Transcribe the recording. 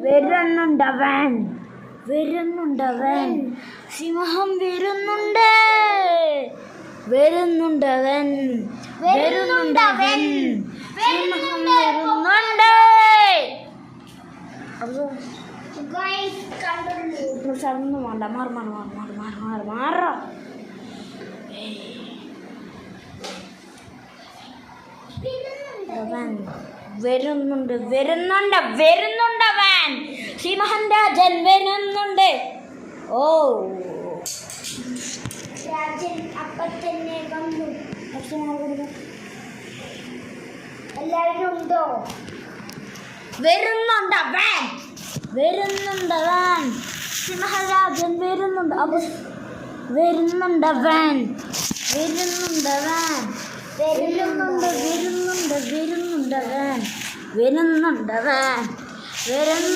വരുന്നുണ്ടവൻ വരുന്നുണ്ടവൻ സിംഹം വരുന്നുണ്ട് വരുന്നുണ്ടവൻ വരുന്നുണ്ടവൻ സിംഹം വരുന്നുണ്ട്. ഒന്നും വേണ്ട മാറി മാറി മാറി മാറി മാറി മാറി മാറ വരുന്നുണ്ട് വരുന്നുണ്ട് വരുന്നുണ്ടവൻ സിംഹൻ രാജൻ വരുന്നുണ്ട്. ഓ രാജൻ അപ്പം തന്നെ വന്നു. എല്ലാവരും ഉണ്ടോ? വരുന്നുണ്ടവൻ വരുന്നുണ്ടവൻ സിംഹരാജൻ വരുന്നുണ്ട്. അപ്പൊ വരുന്നുണ്ടവൻ വരുന്നുണ്ടവൻ വരുന്നുണ്ട് വരുന്നുണ്ട് വരുന്നുണ്ടവൻ വരുന്നുണ്ടവൻ വരുന്നു